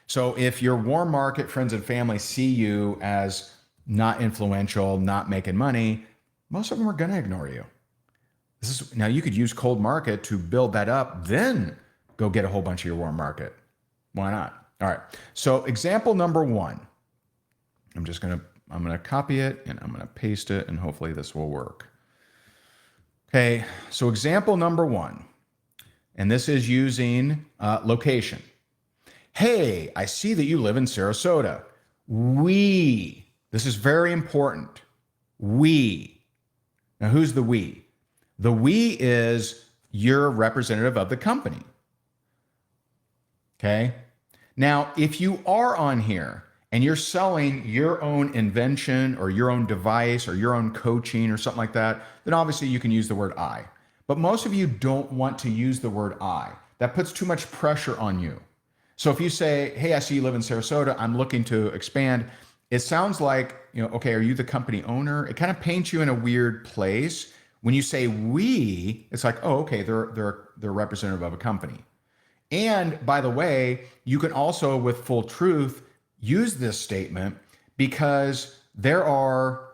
So if your warm market friends and family see you as not influential, not making money, most of them are going to ignore you. Now you could use cold market to build that up, then go get a whole bunch of your warm market. Why not? All right. So example number 1. I'm going to copy it and I'm going to paste it and hopefully this will work. Okay. So example number 1, and this is using location. Hey, I see that you live in Sarasota. This is very important. Now who's the we? The we is your representative of the company. Okay. Now, if you are on here and you're selling your own invention or your own device or your own coaching or something like that, then obviously you can use the word I. But most of you don't want to use the word I. That puts too much pressure on you. So if you say, hey, I see you live in Sarasota, I'm looking to expand, it sounds like, okay, are you the company owner? It kind of paints you in a weird place. When you say we, it's like, oh, okay, they're representative of a company. And by the way, you can also, with full truth, use this statement because the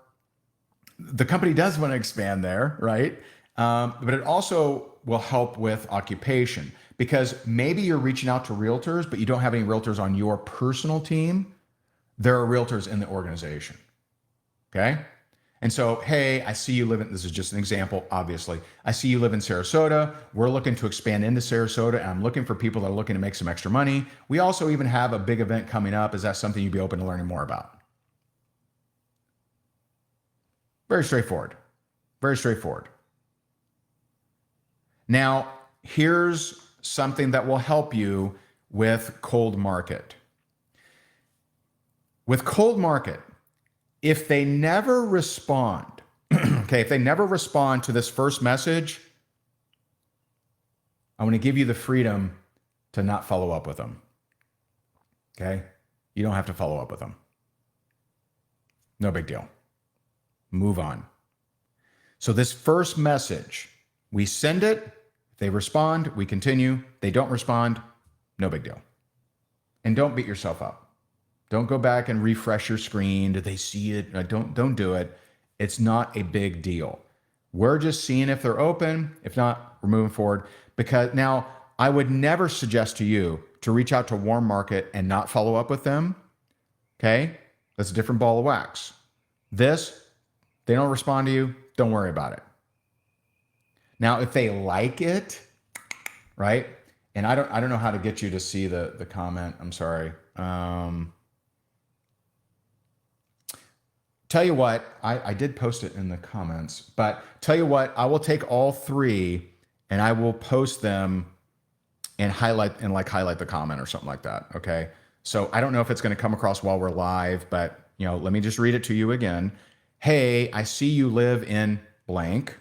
company does want to expand there, right? But it also will help with occupation because maybe you're reaching out to realtors, but you don't have any realtors on your personal team. There are realtors in the organization. Okay. And so, hey, I see you live in, this is just an example, obviously. I see you live in Sarasota. We're looking to expand into Sarasota, and I'm looking for people that are looking to make some extra money. We also even have a big event coming up. Is that something you'd be open to learning more about? Very straightforward. Very straightforward. Now, here's something that will help you with cold market. With cold market, if they never respond, okay, if they never respond to this first message, I want to give you the freedom to not follow up with them. Okay? You don't have to follow up with them. No big deal. Move on. So this first message, we send it, they respond, we continue. They don't respond, no big deal. And don't beat yourself up. Don't go back and refresh your screen. Did they see it? Don't do it. It's not a big deal. We're just seeing if they're open. If not, we're moving forward. Because now I would never suggest to you to reach out to warm market and not follow up with them. Okay? That's a different ball of wax. They don't respond to you, don't worry about it. Now, if they like it, right? And I don't know how to get you to see the comment. I'm sorry. Tell you what, I did post it in the comments, but tell you what, I will take all 3 and I will post them and highlight the comment or something like that. Okay. So I don't know if it's going to come across while we're live, but let me just read it to you again. Hey, I see you live in blank.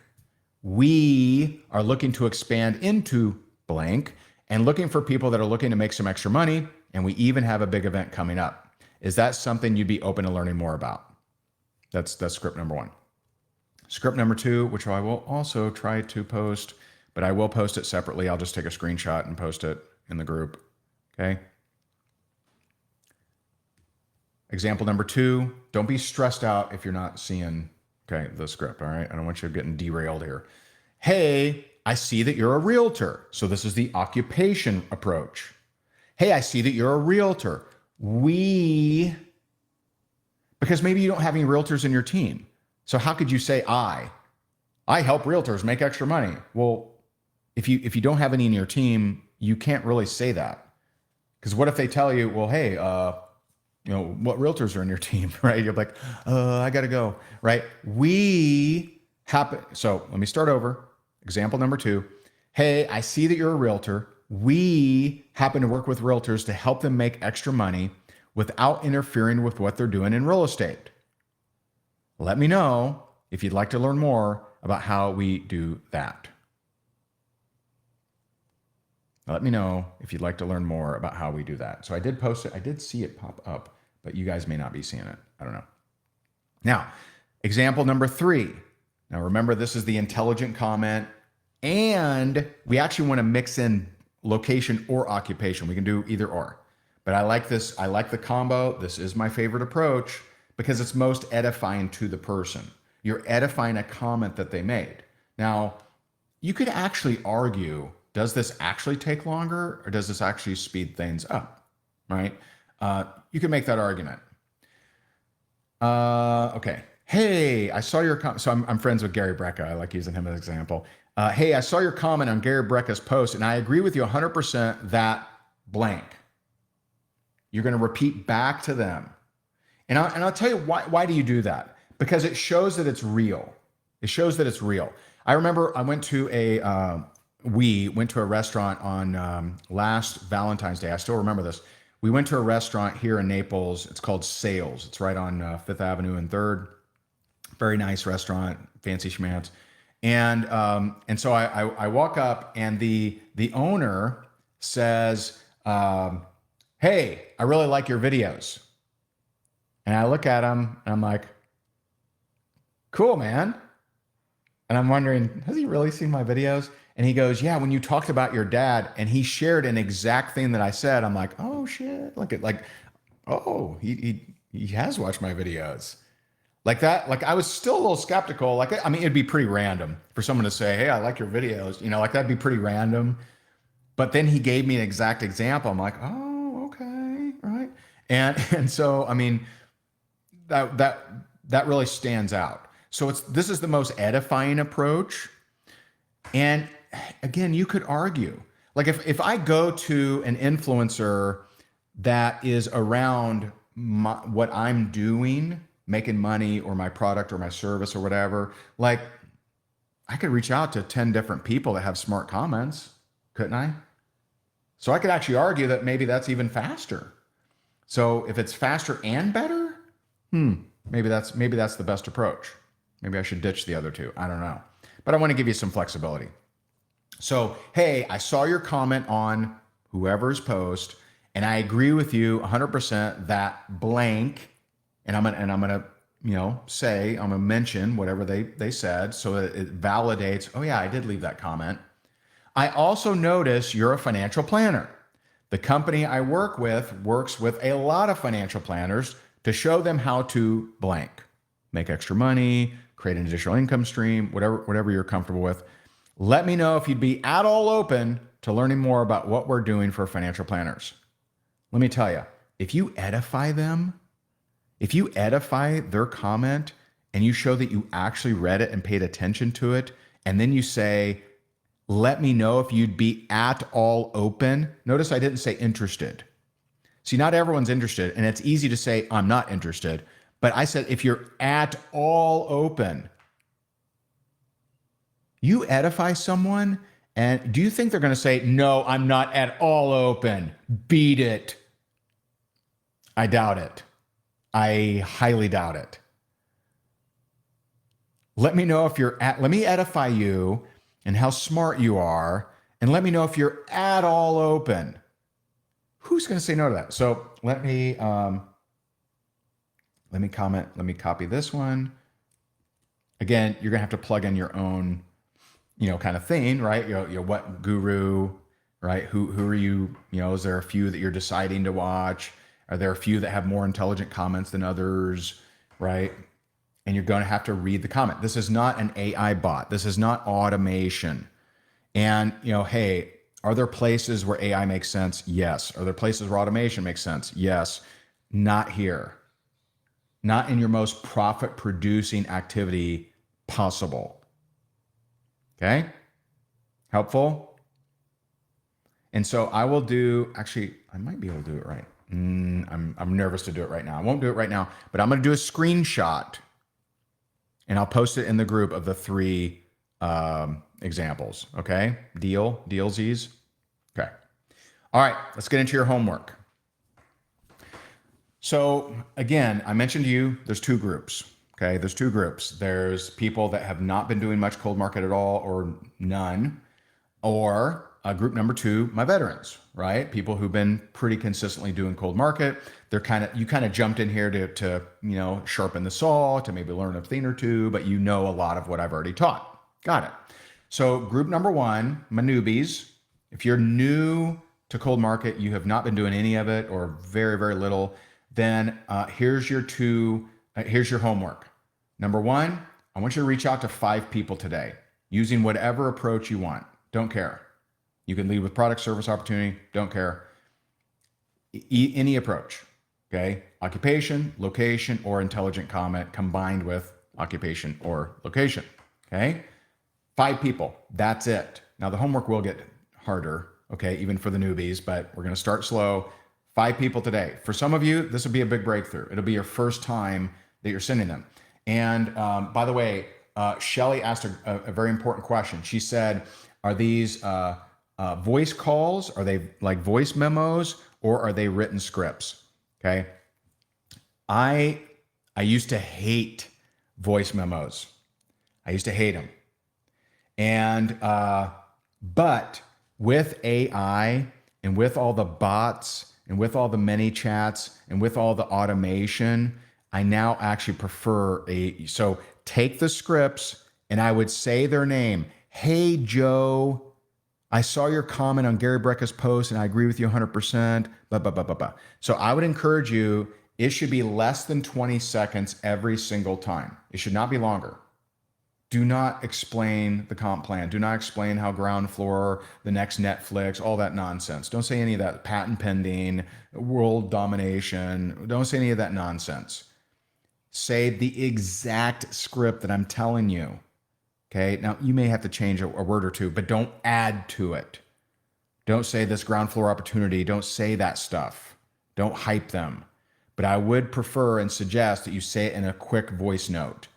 We are looking to expand into blank and looking for people that are looking to make some extra money. And we even have a big event coming up. Is that something you'd be open to learning more about? That's script number 1. Script number 2, which I will also try to post, but I will post it separately. I'll just take a screenshot and post it in the group. Okay. Example number 2, don't be stressed out if you're not seeing, the script. All right. I don't want you getting derailed here. Hey, I see that you're a realtor. So this is the occupation approach. Hey, I see that you're a realtor. Because maybe you don't have any realtors in your team. So how could you say I help realtors make extra money? Well, if you don't have any in your team, you can't really say that. Because what if they tell you, well, hey, what realtors are in your team, right? You're like, I got to go, right? So let me start over. Example number 2. Hey, I see that you're a realtor. We happen to work with realtors to help them make extra money without interfering with what they're doing in real estate. Let me know if you'd like to learn more about how we do that. Let me know if you'd like to learn more about how we do that. So I did post it. I did see it pop up, but you guys may not be seeing it. I don't know. Now, example number 3. Now remember, this is the intelligent comment, and we actually want to mix in location or occupation. We can do either or. But I like this. I like the combo. This is my favorite approach because it's most edifying to the person. You're edifying a comment that they made. Now, you could actually argue, does this actually take longer or does this actually speed things up, right? You can make that argument. Okay. Hey, I saw your comment. So I'm friends with Gary Brecka. I like using him as an example. Hey, I saw your comment on Gary Brecka's post, and I agree with you 100% that blank. You're going to repeat back to them. And I'll tell you why do you do that? Because it shows that it's real. It shows that it's real. I remember we went to a restaurant on last Valentine's Day. I still remember this. We went to a restaurant here in Naples. It's called Sales. It's right on Fifth Avenue and Third. Very nice restaurant, fancy schmance. And so I walk up, and the owner says, "Hey, I really like your videos." And I look at him, and I'm like, "Cool, man." And I'm wondering, has he really seen my videos? And he goes, "Yeah, when you talked about your dad," and he shared an exact thing that I said. I'm like, "Oh shit!" Oh, he has watched my videos. Like that. Like I was still a little skeptical. I mean, it'd be pretty random for someone to say, "Hey, I like your videos." Like that'd be pretty random. But then he gave me an exact example. I'm like, "Oh, okay, right." And so I mean, that really stands out. So this is the most edifying approach. And again, you could argue, like if I go to an influencer that is around what I'm doing, making money, or my product or my service or whatever, like I could reach out to 10 different people that have smart comments, couldn't I? So I could actually argue that maybe that's even faster. So if it's faster and better, maybe that's the best approach. Maybe I should ditch the other two. I don't know. But I want to give you some flexibility. So, hey, I saw your comment on whoever's post, and I agree with you 100% that blank, and I'm gonna mention whatever they said, so that it validates, oh yeah, I did leave that comment. I also notice you're a financial planner. The company I work with works with a lot of financial planners to show them how to blank, make extra money, create an additional income stream, whatever you're comfortable with. Let me know if you'd be at all open to learning more about what we're doing for financial planners. Let me tell you, if you edify them, if you edify their comment and you show that you actually read it and paid attention to it, and then you say, let me know if you'd be at all open. Notice I didn't say interested. See, not everyone's interested, and it's easy to say, I'm not interested. But I said, if you're at all open, you edify someone, and do you think they're going to say, no, I'm not at all open, beat it? I doubt it. I highly doubt it. Let me know if let me edify you and how smart you are, and let me know if you're at all open. Who's going to say no to that? So let me comment. Let me copy this one. Again, you're going to have to plug in your own, kind of thing, right? What guru, right? Who are you? Is there a few that you're deciding to watch? Are there a few that have more intelligent comments than others, right? And you're going to have to read the comment. This is not an AI bot. This is not automation. And, hey, are there places where AI makes sense? Yes. Are there places where automation makes sense? Yes. Not here. Not in your most profit producing activity possible. Okay? Helpful? And so I will I might be able to do it right. I'm nervous to do it right now. I won't do it right now, but I'm going to do a screenshot and I'll post it in the group of the 3 examples. Okay? Dealsies. Okay. All right. Let's get into your homework. So again, I mentioned to you, there's 2 groups. Okay. There's 2 groups. There's people that have not been doing much cold market at all or none, or group number 2, my veterans, right? People who've been pretty consistently doing cold market. You kind of jumped in here to sharpen the saw, to maybe learn a thing or two, but you know a lot of what I've already taught. Got it. So group number 1, my newbies. If you're new to cold market, you have not been doing any of it or very, very little, then here's your homework. Number 1, I want you to reach out to 5 people today. using whatever approach you want. Don't care. You can lead with product, service, opportunity. Don't care. Any approach. Okay. Occupation, location, or intelligent comment combined with occupation or location. Okay. 5 people. That's it. Now the homework will get harder. Okay. Even for the newbies, but we're going to start slow. 5 people today. For some of you, this will be a big breakthrough. It'll be your first time that you're sending them. And by the way, Shelly asked a very important question. She said, are these voice calls? Are they like voice memos, or are they written scripts? Okay. I used to hate voice memos. I used to hate them. And but with AI and with all the bots and with all the many chats and with all the automation, I now actually prefer so take the scripts and I would say their name. Hey, Joe, I saw your comment on Gary Brecka's post and I agree with you 100%. Blah, blah, blah, blah, blah. So I would encourage you, it should be less than 20 seconds every single time. It should not be longer. Do not explain the comp plan. Do not explain how ground floor, the next Netflix, all that nonsense. Don't say any of that patent pending, world domination. Don't say any of that nonsense. Say the exact script that I'm telling you. Okay. Now you may have to change a word or two, but don't add to it. Don't say this ground floor opportunity. Don't say that stuff. Don't hype them. But I would prefer and suggest that you say it in a quick voice note.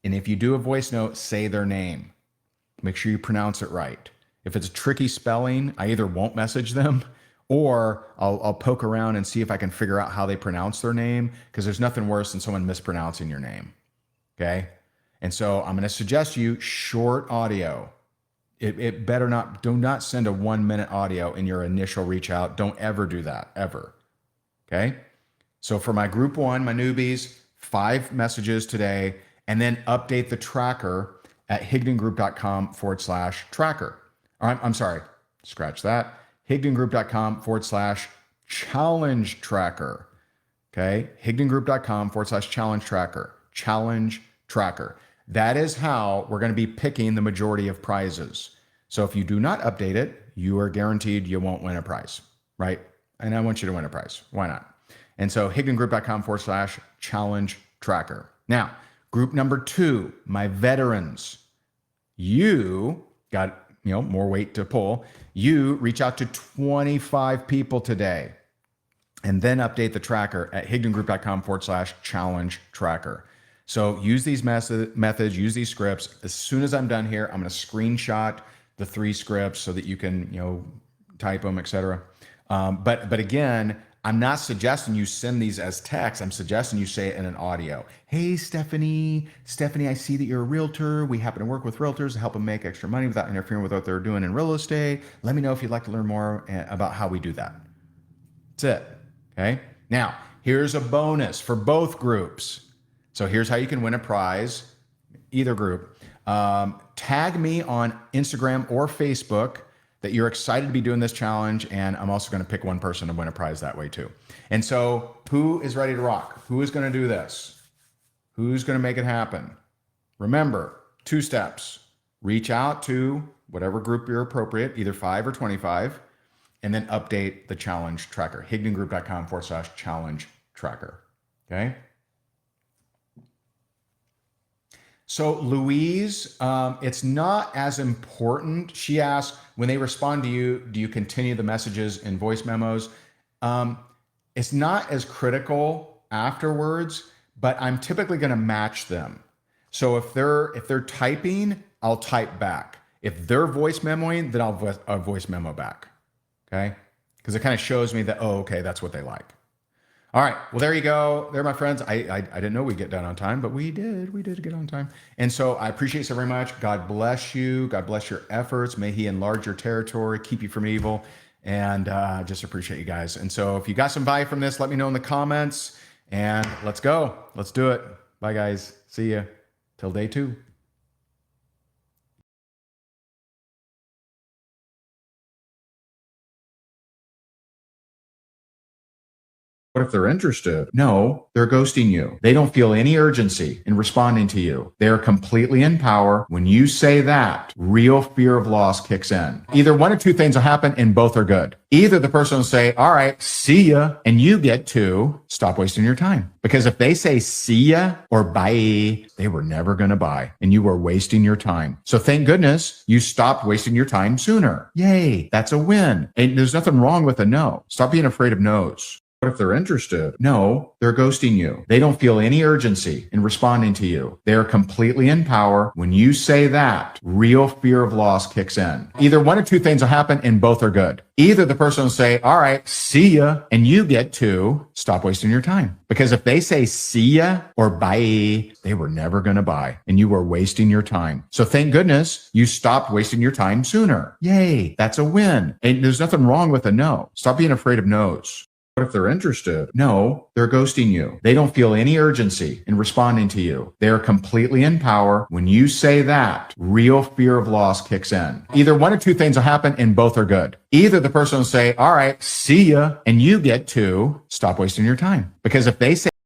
And if you do a voice note, say their name. Make sure you pronounce it right. If it's a tricky spelling, I either won't message them or I'll poke around and see if I can figure out how they pronounce their name, because there's nothing worse than someone mispronouncing your name. Okay. And so I'm going to suggest you short audio. It better not, do not send a 1-minute audio in your initial reach out. Don't ever do that, ever. Okay. So for my group 1, my newbies, 5 messages today, and then update the tracker at higdongroup.com/tracker. I'm sorry, scratch that. higdongroup.com/challenge tracker. Okay. higdongroup.com/challenge tracker. Challenge tracker. That is how we're going to be picking the majority of prizes. So if you do not update it, you are guaranteed you won't win a prize, right? And I want you to win a prize. Why not? And so higdongroup.com/challenge tracker. Now, group number 2, my veterans. You got, more weight to pull. You reach out to 25 people today and then update the tracker at higdongroup.com/challenge tracker. So use these methods, use these scripts. As soon as I'm done here, I'm going to screenshot the 3 scripts so that you can, type them, etc. But again, I'm not suggesting you send these as text. I'm suggesting you say it in an audio. Hey, Stephanie, I see that you're a realtor. We happen to work with realtors to help them make extra money without interfering with what they're doing in real estate. Let me know if you'd like to learn more about how we do that. That's it. Okay. Now, here's a bonus for both groups. So here's how you can win a prize, either group. Tag me on Instagram or Facebook that you're excited to be doing this challenge, and I'm also going to pick one person to win a prize that way too. And so who is ready to rock? Who is going to do this? Who's going to make it happen? Remember, 2 steps. Reach out to whatever group you're appropriate, either 5 or 25, and then update the challenge tracker, higdongroup.com/challenge tracker. Okay. So Louise, it's not as important. She asked, when they respond to you, do you continue the messages in voice memos? It's not as critical afterwards, but I'm typically going to match them. So if they're typing, I'll type back. If they're voice memoing, then I'll voice memo back. Okay, because it kind of shows me that, oh, okay, that's what they like. All right. Well, there you go. There, my friends. I didn't know we'd get done on time, but we did. We did get on time. And so I appreciate you so very much. God bless you. God bless your efforts. May he enlarge your territory, keep you from evil, and just appreciate you guys. And so if you got some value from this, let me know in the comments, and let's go. Let's do it. Bye, guys. See you till day 2. What if they're interested? No, they're ghosting you. They don't feel any urgency in responding to you. They are completely in power. When you say that, real fear of loss kicks in. Either one of two things will happen and both are good. Either the person will say, all right, see ya, and you get to stop wasting your time. Because if they say see ya or bye, they were never going to buy and you were wasting your time. So thank goodness you stopped wasting your time sooner. Yay, that's a win. And there's nothing wrong with a no. Stop being afraid of no's. What if they're interested? No, they're ghosting you. They don't feel any urgency in responding to you. They are completely in power. When you say that, real fear of loss kicks in. Either one of two things will happen and both are good. Either the person will say, all right, see ya, and you get to stop wasting your time. Because if they say see ya or bye, they were never going to buy and you were wasting your time. So thank goodness you stopped wasting your time sooner. Yay, that's a win. And there's nothing wrong with a no. Stop being afraid of no's. What if they're interested? No, they're ghosting you. They don't feel any urgency in responding to you. They are completely in power. When you say that, real fear of loss kicks in. Either one of two things will happen and both are good. Either the person will say, all right, see ya, and you get to stop wasting your time. Because if they say